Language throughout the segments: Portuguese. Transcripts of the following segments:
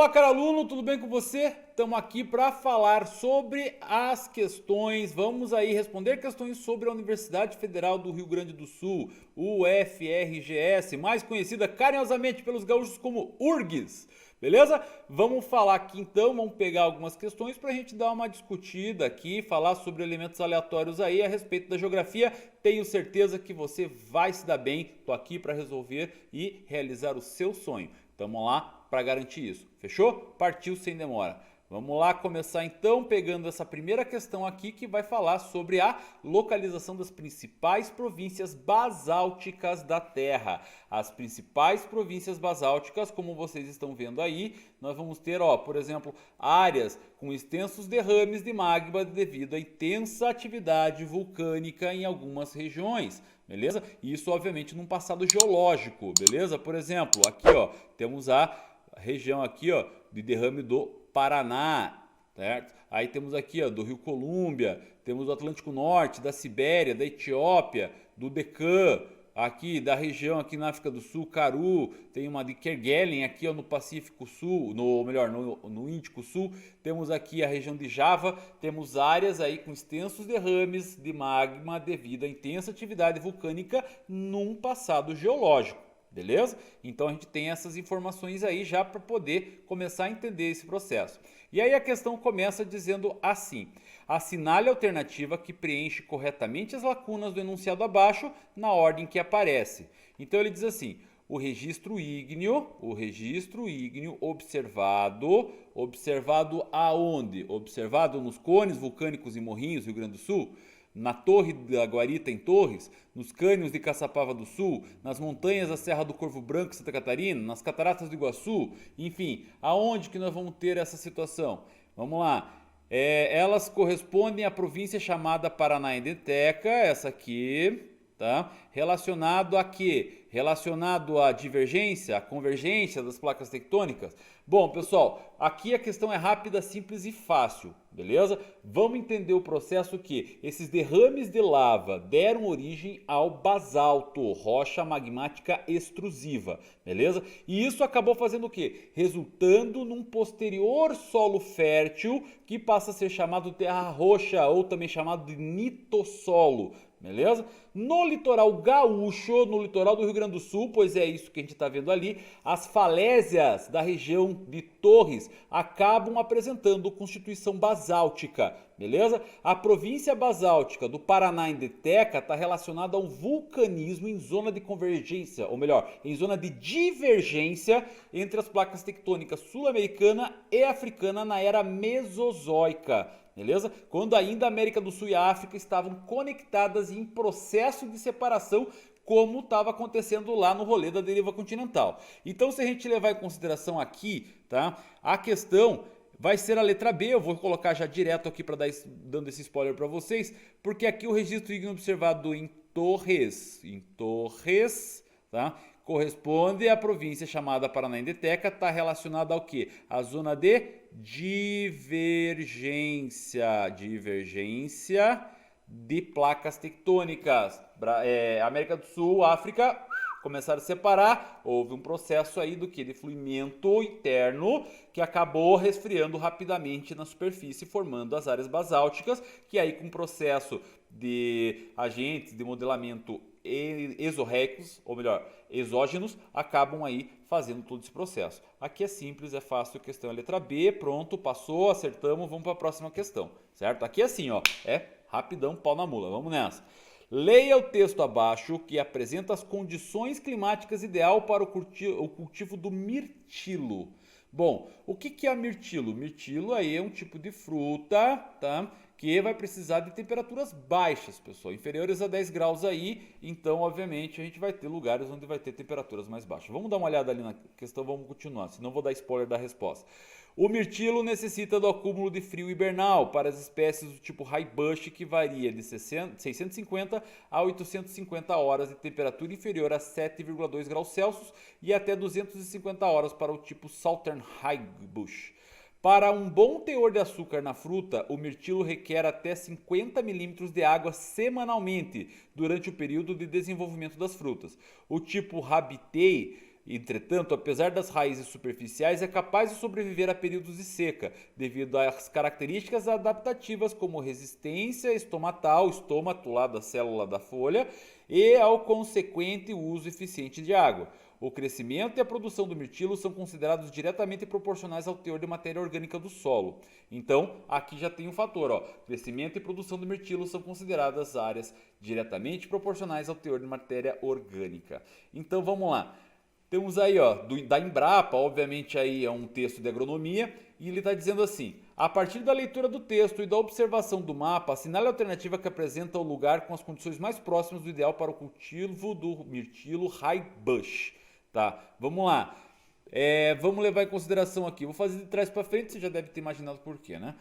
Olá, caro aluno, tudo bem com você? Estamos aqui para falar sobre as questões, vamos aí responder questões sobre a Universidade Federal do Rio Grande do Sul, UFRGS, mais conhecida carinhosamente pelos gaúchos como URGS, beleza? Vamos falar aqui então, vamos pegar algumas questões para a gente dar uma discutida aqui, falar sobre elementos aleatórios aí a respeito da geografia. Tenho certeza que você vai se dar bem, tô aqui para resolver e realizar o seu sonho. Tamo lá para garantir isso. Fechou? Partiu sem demora. Vamos lá começar então pegando essa primeira questão aqui que vai falar sobre a localização das principais províncias basálticas da Terra. As principais províncias basálticas, como vocês estão vendo aí, nós vamos ter, ó, por exemplo, áreas com extensos derrames de magma devido à intensa atividade vulcânica em algumas regiões. Beleza? Isso obviamente num passado geológico, beleza? Por exemplo, aqui ó, temos a região aqui ó, de derrame do Paraná, certo? Aí temos aqui ó, do Rio Colômbia, temos do Atlântico Norte, da Sibéria, da Etiópia, do Deccan, aqui da região aqui na África do Sul, Karoo, tem uma de Kerguelen aqui ó, no Pacífico Sul, no Índico Sul, temos aqui a região de Java, temos áreas aí com extensos derrames de magma devido à intensa atividade vulcânica num passado geológico. Beleza? Então a gente tem essas informações aí já para poder começar a entender esse processo. E aí a questão começa dizendo assim: assinale a alternativa que preenche corretamente as lacunas do enunciado abaixo na ordem que aparece. Então ele diz assim: o registro ígneo observado aonde? Observado nos cones vulcânicos em Morrinhos, Rio Grande do Sul, na Torre da Guarita em Torres, nos cânions de Caçapava do Sul, nas montanhas da Serra do Corvo Branco, Santa Catarina, nas cataratas do Iguaçu, enfim, aonde que nós vamos ter essa situação? Vamos lá. Elas correspondem à província chamada Paranaendeteca, essa aqui, tá? Relacionado a quê? Relacionado à divergência, à convergência das placas tectônicas. Bom, pessoal, aqui a questão é rápida, simples e fácil, beleza? Vamos entender o processo que esses derrames de lava deram origem ao basalto, rocha magmática extrusiva, beleza? E isso acabou fazendo o quê? Resultando num posterior solo fértil que passa a ser chamado terra roxa ou também chamado de nitossolo. Beleza? No litoral gaúcho, no litoral do Rio Grande do Sul, pois é isso que a gente está vendo ali, as falésias da região de Torres acabam apresentando constituição basáltica, beleza? A província basáltica do Paranaendeteca está relacionada ao vulcanismo em zona de convergência, ou melhor, em zona de divergência entre as placas tectônicas sul-americana e africana na era mesozoica. Beleza? Quando ainda a América do Sul e a África estavam conectadas em processo de separação, como estava acontecendo lá no rolê da deriva continental. Então, se a gente levar em consideração aqui, tá? A questão vai ser a letra B, eu vou colocar já direto aqui para dar dando esse spoiler para vocês, porque aqui o registro ígneo observado em Torres, tá? Corresponde à província chamada Paranaendeteca, está relacionada ao que? A zona de divergência de placas tectônicas. América do Sul, África começaram a separar, houve um processo aí do que? De fluimento interno que acabou resfriando rapidamente na superfície, formando as áreas basálticas, que aí com o processo de agentes de modelamento exorreicos, ou melhor, exógenos, acabam aí fazendo todo esse processo. Aqui é simples, é fácil, a questão é letra B, pronto, passou, acertamos, vamos para a próxima questão, certo? Aqui é assim, ó, é rapidão, pau na mula, vamos nessa. Leia o texto abaixo que apresenta as condições climáticas ideal para o cultivo do mirtilo. Bom, o que é mirtilo? Mirtilo aí é um tipo de fruta, tá? Que vai precisar de temperaturas baixas, pessoal, inferiores a 10 graus aí, então obviamente a gente vai ter lugares onde vai ter temperaturas mais baixas. Vamos dar uma olhada ali na questão, vamos continuar, senão vou dar spoiler da resposta. O mirtilo necessita do acúmulo de frio hibernal para as espécies do tipo Raybush, que varia de 650 a 850 horas de temperatura inferior a 7,2 graus Celsius e até 250 horas para o tipo Southern Raybush. Para um bom teor de açúcar na fruta, o mirtilo requer até 50 milímetros de água semanalmente durante o período de desenvolvimento das frutas. O tipo Rabbitei Entretanto, apesar das raízes superficiais, é capaz de sobreviver a períodos de seca, devido às características adaptativas como resistência estomatal, estômato lá da célula da folha, e ao consequente uso eficiente de água. O crescimento e a produção do mirtilo são considerados diretamente proporcionais ao teor de matéria orgânica do solo. Então, aqui já tem um fator, ó. Crescimento e produção do mirtilo são consideradas áreas diretamente proporcionais ao teor de matéria orgânica. Então, vamos lá. Temos aí, ó, da Embrapa, obviamente aí é um texto de agronomia, e ele está dizendo assim: a partir da leitura do texto e da observação do mapa, assinale a alternativa que apresenta o lugar com as condições mais próximas do ideal para o cultivo do mirtilo raibush. Tá, vamos lá. Vamos levar em consideração aqui. Vou fazer de trás para frente, você já deve ter imaginado por quê, né?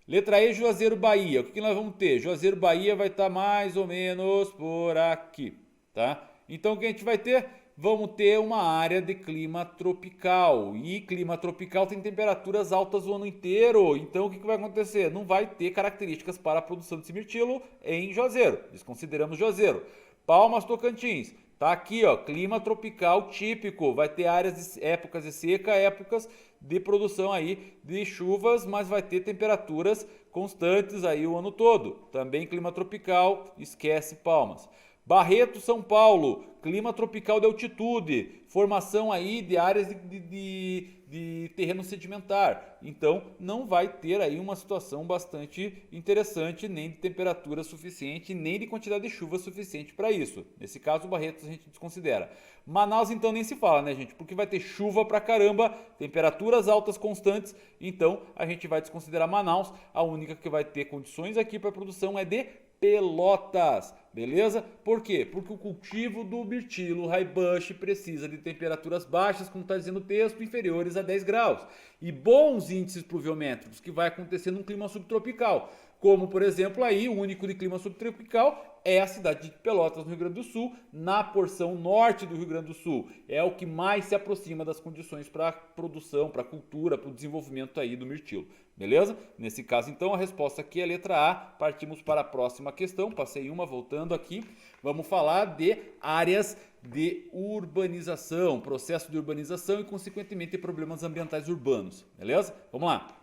Letra E, Juazeiro, Bahia. O que nós vamos ter? Juazeiro, Bahia vai estar mais ou menos por aqui, tá? Então o que a gente vai ter? Vamos ter uma área de clima tropical. E clima tropical tem temperaturas altas o ano inteiro. Então o que vai acontecer? Não vai ter características para a produção de mirtilo em Juazeiro. Desconsideramos Juazeiro. Palmas, Tocantins. Tá aqui, ó, clima tropical típico. Vai ter áreas de épocas de seca, épocas de produção aí de chuvas, mas vai ter temperaturas constantes aí o ano todo. Também clima tropical, esquece Palmas. Barreto, São Paulo, clima tropical de altitude, formação aí de áreas de terreno sedimentar. Então não vai ter aí uma situação bastante interessante, nem de temperatura suficiente, nem de quantidade de chuva suficiente para isso. Nesse caso, Barretos a gente desconsidera. Manaus então nem se fala, né, gente? Porque vai ter chuva pra caramba, temperaturas altas constantes, então a gente vai desconsiderar Manaus. A única que vai ter condições aqui para produção é de Pelotas, beleza? Por quê? Porque o cultivo do mirtilo raibush precisa de temperaturas baixas, como está dizendo o texto, inferiores a 10 graus. E bons índices pluviométricos, que vai acontecer num clima subtropical. Como, por exemplo, aí o único de clima subtropical é a cidade de Pelotas, no Rio Grande do Sul, na porção norte do Rio Grande do Sul. É o que mais se aproxima das condições para produção, para cultura, para o desenvolvimento aí do mirtilo. Beleza? Nesse caso, então, a resposta aqui é a letra A. Partimos para a próxima questão. Passei uma, voltando aqui. Vamos falar de áreas de urbanização, processo de urbanização e, consequentemente, problemas ambientais urbanos. Beleza? Vamos lá.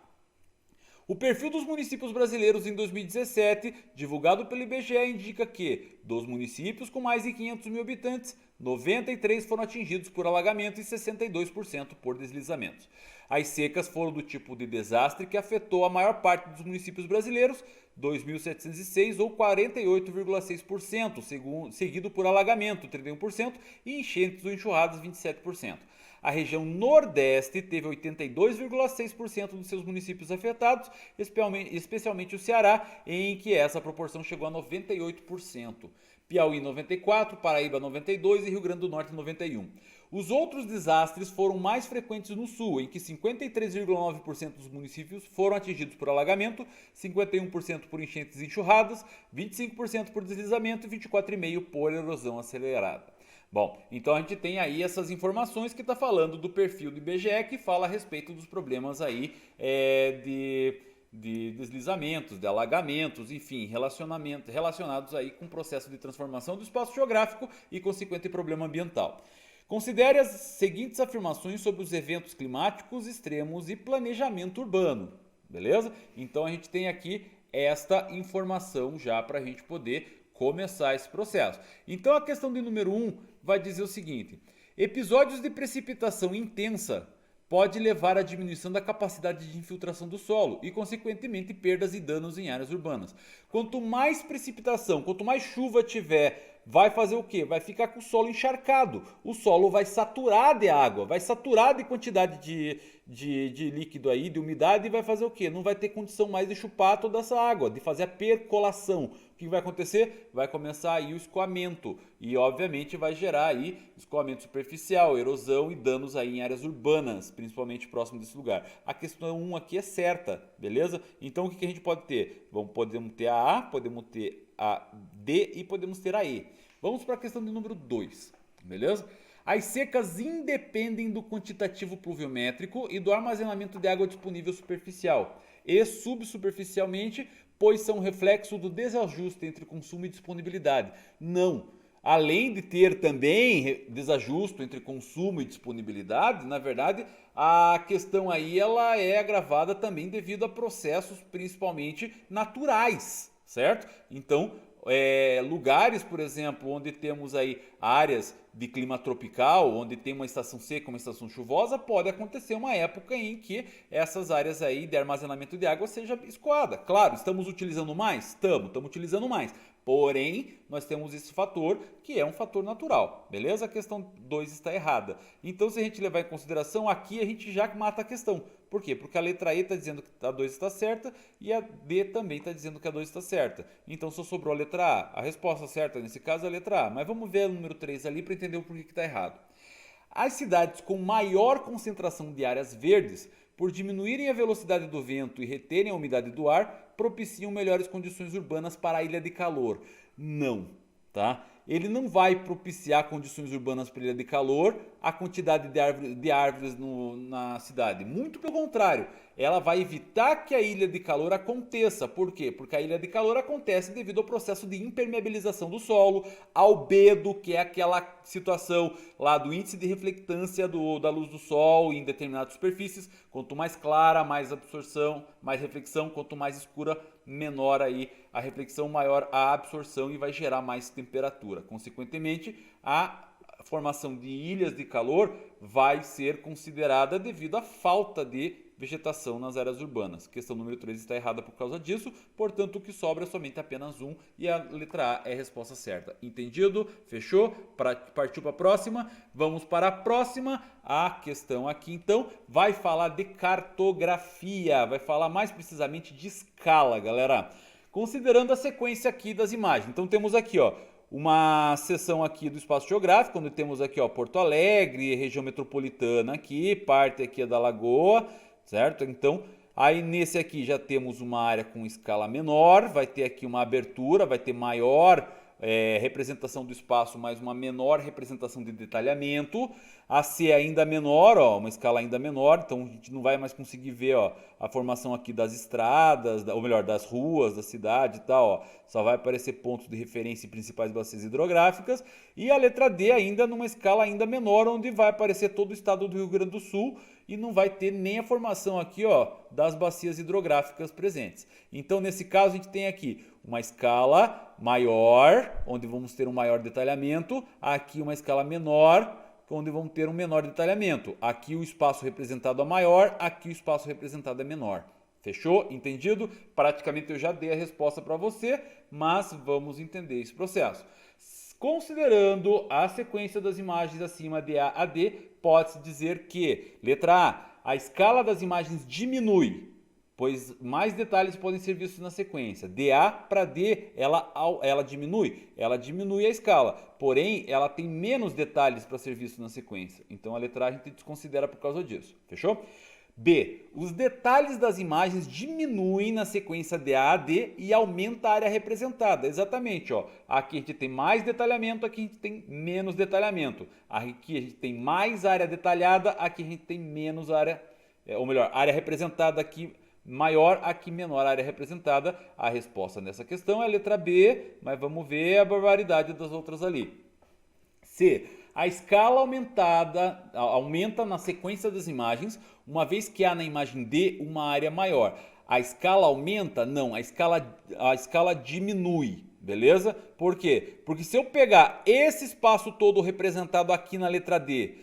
O perfil dos municípios brasileiros em 2017, divulgado pelo IBGE, indica que, dos municípios com mais de 500 mil habitantes, 93 foram atingidos por alagamento e 62% por deslizamentos. As secas foram do tipo de desastre que afetou a maior parte dos municípios brasileiros, 2.706 ou 48,6%, seguido por alagamento, 31%, e enchentes ou enxurradas, 27%. A região Nordeste teve 82,6% dos seus municípios afetados, especialmente o Ceará, em que essa proporção chegou a 98%. Piauí 94%, Paraíba 92% e Rio Grande do Norte 91%. Os outros desastres foram mais frequentes no Sul, em que 53,9% dos municípios foram atingidos por alagamento, 51% por enchentes e enxurradas, 25% por deslizamento e 24,5% por erosão acelerada. Bom, então a gente tem aí essas informações que está falando do perfil do IBGE, que fala a respeito dos problemas aí de deslizamentos, de alagamentos, enfim, relacionados aí com o processo de transformação do espaço geográfico e consequente problema ambiental. Considere as seguintes afirmações sobre os eventos climáticos extremos e planejamento urbano, beleza? Então a gente tem aqui esta informação já para a gente poder começar esse processo. Então a questão de número 1 vai dizer o seguinte: episódios de precipitação intensa pode levar à diminuição da capacidade de infiltração do solo e, consequentemente, perdas e danos em áreas urbanas. Quanto mais precipitação, quanto mais chuva tiver, vai fazer o quê? Vai ficar com o solo encharcado. O solo vai saturar de água, vai saturar de quantidade de líquido aí, de umidade, e vai fazer o quê? Não vai ter condição mais de chupar toda essa água, de fazer a percolação. O que vai acontecer? Vai começar aí o escoamento e, obviamente, vai gerar aí escoamento superficial, erosão e danos aí em áreas urbanas, principalmente próximo desse lugar. A questão 1 aqui é certa, beleza? Então, o que a gente pode ter? Podemos ter a A, podemos ter a D e podemos ter a E. Vamos para a questão de número 2, beleza? As secas independem do quantitativo pluviométrico e do armazenamento de água disponível superficial e subsuperficialmente, pois são reflexo do desajuste entre consumo e disponibilidade. Não. além de ter também desajuste entre consumo e disponibilidade, na verdade, a questão aí ela é agravada também devido a processos principalmente naturais, certo? Então, lugares, por exemplo, onde temos aí áreas de clima tropical, onde tem uma estação seca, uma estação chuvosa, pode acontecer uma época em que essas áreas aí de armazenamento de água seja escoada. Claro, estamos utilizando mais? Estamos utilizando mais. Porém, nós temos esse fator que é um fator natural, beleza? A questão 2 está errada. Então, se a gente levar em consideração, aqui a gente já mata a questão. Por quê? Porque a letra E está dizendo que a 2 está certa e a D também está dizendo que a 2 está certa. Então, só sobrou a letra A. A resposta certa, nesse caso, é a letra A. Mas vamos ver o número 3 ali para entender o porquê que está errado. As cidades com maior concentração de áreas verdes, por diminuírem a velocidade do vento e reterem a umidade do ar, propiciam melhores condições urbanas para a ilha de calor. Não, tá? Ele não vai propiciar condições urbanas para a ilha de calor, a quantidade de árvores na cidade. Muito pelo contrário, ela vai evitar que a ilha de calor aconteça. Por quê? Porque a ilha de calor acontece devido ao processo de impermeabilização do solo, albedo, que é aquela situação lá do índice de reflectância da luz do sol em determinadas superfícies. Quanto mais clara, mais absorção, mais reflexão. Quanto mais escura, menor aí a reflexão, maior a absorção e vai gerar mais temperatura. Consequentemente, a formação de ilhas de calor vai ser considerada devido à falta de vegetação nas áreas urbanas. Questão número 3 está errada por causa disso, portanto o que sobra é somente apenas 1 e a letra A é a resposta certa. Entendido? Fechou? Partiu para a próxima? Vamos para a próxima. A questão aqui então vai falar de cartografia, vai falar mais precisamente de escala, galera. Considerando a sequência aqui das imagens. Então temos aqui, ó, uma seção aqui do espaço geográfico, onde temos aqui, ó, Porto Alegre, região metropolitana aqui, parte aqui é da Lagoa, certo? Então, aí nesse aqui já temos uma área com escala menor, vai ter aqui uma abertura, vai ter maior representação do espaço, mas uma menor representação de detalhamento. A C é ainda menor, ó, uma escala ainda menor, então a gente não vai mais conseguir ver, ó, a formação aqui das estradas, ou melhor, das ruas da cidade e tal, ó. Só vai aparecer pontos de referência e principais bacias hidrográficas. E a letra D ainda numa escala ainda menor, onde vai aparecer todo o estado do Rio Grande do Sul e não vai ter nem a formação aqui, ó, das bacias hidrográficas presentes. Então, nesse caso, a gente tem aqui uma escala maior, onde vamos ter um maior detalhamento, aqui uma escala menor, onde vamos ter um menor detalhamento. Aqui o espaço representado é maior, aqui o espaço representado é menor. Fechou? Entendido? Praticamente eu já dei a resposta para você, mas vamos entender esse processo. Considerando a sequência das imagens acima de A a D, pode-se dizer que, letra A escala das imagens diminui, pois mais detalhes podem ser vistos na sequência. De A para D, ela diminui a escala, porém ela tem menos detalhes para ser visto na sequência. Então a letra A a gente desconsidera por causa disso. Fechou? B. Os detalhes das imagens diminuem na sequência de A a D e aumenta a área representada. Exatamente, ó. Aqui a gente tem mais detalhamento, aqui a gente tem menos detalhamento. Aqui a gente tem mais área detalhada, aqui a gente tem menos área, ou melhor, área representada aqui maior, aqui menor área representada. A resposta nessa questão é a letra B, mas vamos ver a barbaridade das outras ali. C. A escala aumenta na sequência das imagens, uma vez que há na imagem D uma área maior. A escala aumenta? Não, a escala diminui, beleza? Por quê? Porque se eu pegar esse espaço todo representado aqui na letra D,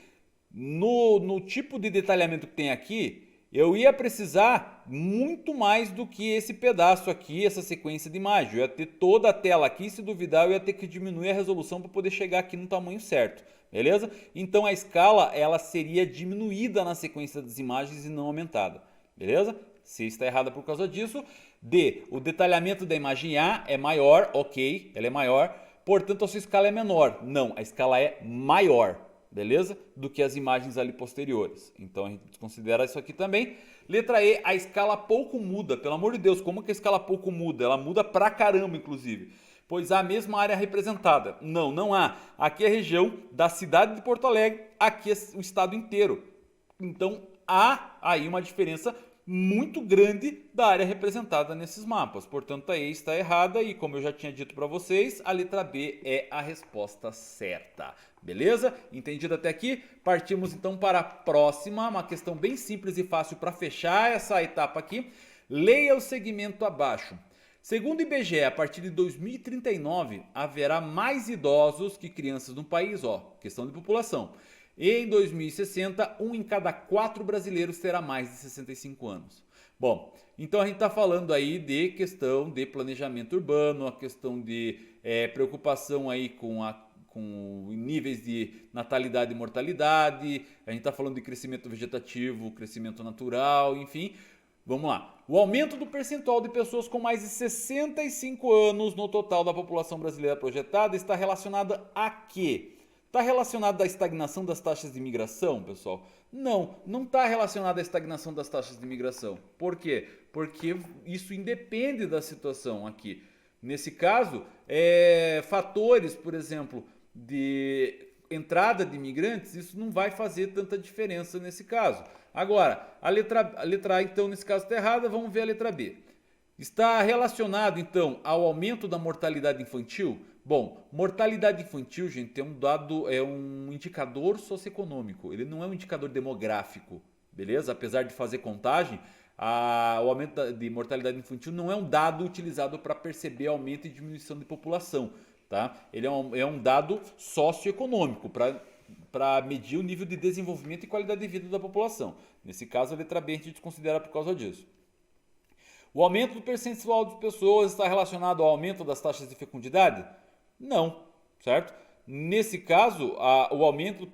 no tipo de detalhamento que tem aqui, eu ia precisar muito mais do que esse pedaço aqui, essa sequência de imagem. Eu ia ter toda a tela aqui, se duvidar eu ia ter que diminuir a resolução para poder chegar aqui no tamanho certo, beleza? Então a escala ela seria diminuída na sequência das imagens e não aumentada, beleza? C está errada por causa disso. D, o detalhamento da imagem A é maior, ok, ela é maior, portanto a sua escala é menor. Não, a escala é maior, beleza? Do que as imagens ali posteriores. Então a gente considera isso aqui também. Letra E, a escala pouco muda. Pelo amor de Deus, como que a escala pouco muda? Ela muda pra caramba, inclusive. Pois há a mesma área representada. Não, não há. Aqui é a região da cidade de Porto Alegre, aqui é o estado inteiro. Então há aí uma diferença muito grande da área representada nesses mapas. Portanto, a E está errada e, como eu já tinha dito para vocês, a letra B é a resposta certa. Beleza? Entendido até aqui? Partimos então para a próxima, uma questão bem simples e fácil para fechar essa etapa aqui. Leia o segmento abaixo. Segundo o IBGE, a partir de 2039 haverá mais idosos que crianças no país, questão de população. E em 2060, 1 em cada 4 brasileiros terá mais de 65 anos. Bom, então a gente está falando aí de questão de planejamento urbano, a questão de preocupação aí com níveis de natalidade e mortalidade, a gente está falando de crescimento vegetativo, crescimento natural, enfim. Vamos lá. O aumento do percentual de pessoas com mais de 65 anos no total da população brasileira projetada está relacionada a quê? Está relacionado à estagnação das taxas de imigração, pessoal? Não, não está relacionado à estagnação das taxas de imigração. Por quê? Porque isso independe da situação aqui. Nesse caso, fatores, por exemplo, de entrada de imigrantes, isso não vai fazer tanta diferença nesse caso. Agora, a letra A, então, nesse caso está errada, vamos ver a letra B. Está relacionado, então, ao aumento da mortalidade infantil? Bom, mortalidade infantil, gente, é um dado, é um indicador socioeconômico, ele não é um indicador demográfico, beleza? Apesar de fazer contagem, o aumento de mortalidade infantil não é um dado utilizado para perceber aumento e diminuição de população, tá? Ele é um dado socioeconômico, para medir o nível de desenvolvimento e qualidade de vida da população. Nesse caso, a letra B a gente desconsidera por causa disso. O aumento do percentual de pessoas está relacionado ao aumento das taxas de fecundidade? Não, certo? Nesse caso, o aumento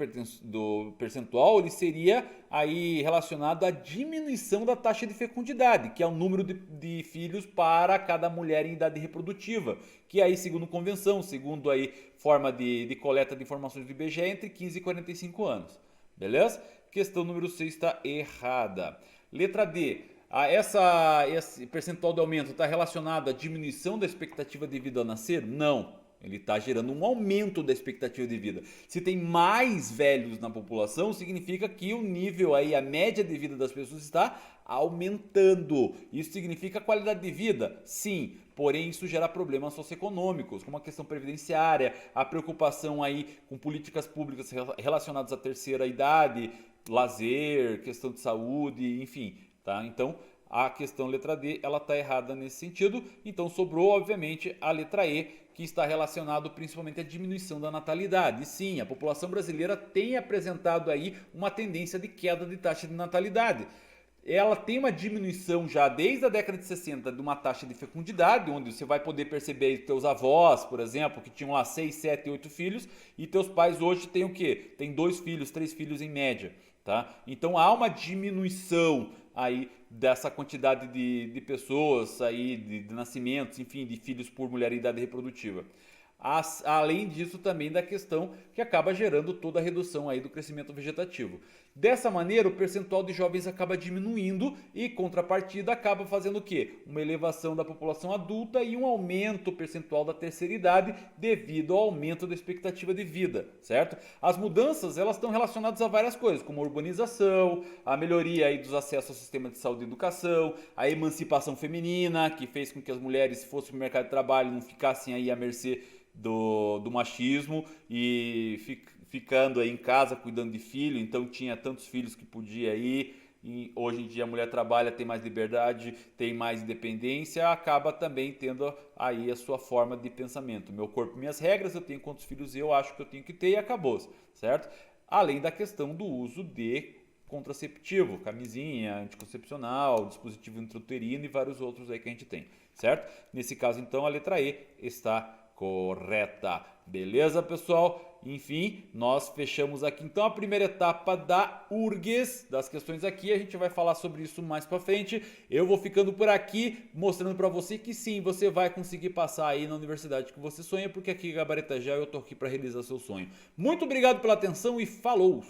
do percentual ele seria aí relacionado à diminuição da taxa de fecundidade, que é o número de filhos para cada mulher em idade reprodutiva, que aí, segundo convenção, segundo aí forma de coleta de informações do IBGE, é entre 15 e 45 anos. Beleza? Questão número 6 está errada. Letra D. Esse percentual de aumento está relacionado à diminuição da expectativa de vida ao nascer? Não. Ele está gerando um aumento da expectativa de vida. Se tem mais velhos na população, significa que o nível aí, a média de vida das pessoas está aumentando. Isso significa qualidade de vida? Sim, porém isso gera problemas socioeconômicos, como a questão previdenciária, a preocupação aí com políticas públicas relacionadas à terceira idade, lazer, questão de saúde, enfim, tá? Então, a questão letra D, ela está errada nesse sentido, então sobrou, obviamente, a letra E, que está relacionado principalmente à diminuição da natalidade. E sim, a população brasileira tem apresentado aí uma tendência de queda de taxa de natalidade. Ela tem uma diminuição já desde a década de 60 de uma taxa de fecundidade, onde você vai poder perceber teus avós, por exemplo, que tinham lá 6, 7, 8 filhos, e teus pais hoje têm o quê? Tem 2 filhos, 3 filhos em média, tá? Então há uma diminuição aí dessa quantidade de pessoas aí, de nascimentos, enfim, de filhos por mulher em idade reprodutiva. Além disso também da questão que acaba gerando toda a redução aí do crescimento vegetativo. Dessa maneira, o percentual de jovens acaba diminuindo e, contrapartida, acaba fazendo o quê? Uma elevação da população adulta e um aumento percentual da terceira idade devido ao aumento da expectativa de vida, certo? As mudanças, elas estão relacionadas a várias coisas, como a urbanização, a melhoria aí dos acessos ao sistema de saúde e educação, a emancipação feminina, que fez com que as mulheres, se fossem para o mercado de trabalho, não ficassem aí à mercê do machismo e ficando aí em casa cuidando de filho, então tinha tantos filhos que podia ir, e hoje em dia a mulher trabalha, tem mais liberdade, tem mais independência, acaba também tendo aí a sua forma de pensamento. Meu corpo, minhas regras, eu tenho quantos filhos eu acho que eu tenho que ter e acabou, certo? Além da questão do uso de contraceptivo, camisinha, anticoncepcional, dispositivo intrauterino e vários outros aí que a gente tem, certo? Nesse caso, então, a letra E está correta. Beleza, pessoal? Enfim, nós fechamos aqui então a primeira etapa da URGS, das questões aqui. A gente vai falar sobre isso mais pra frente. Eu vou ficando por aqui, mostrando pra você que sim, você vai conseguir passar aí na universidade que você sonha, porque aqui em Gabarita já eu tô aqui pra realizar seu sonho. Muito obrigado pela atenção e falou!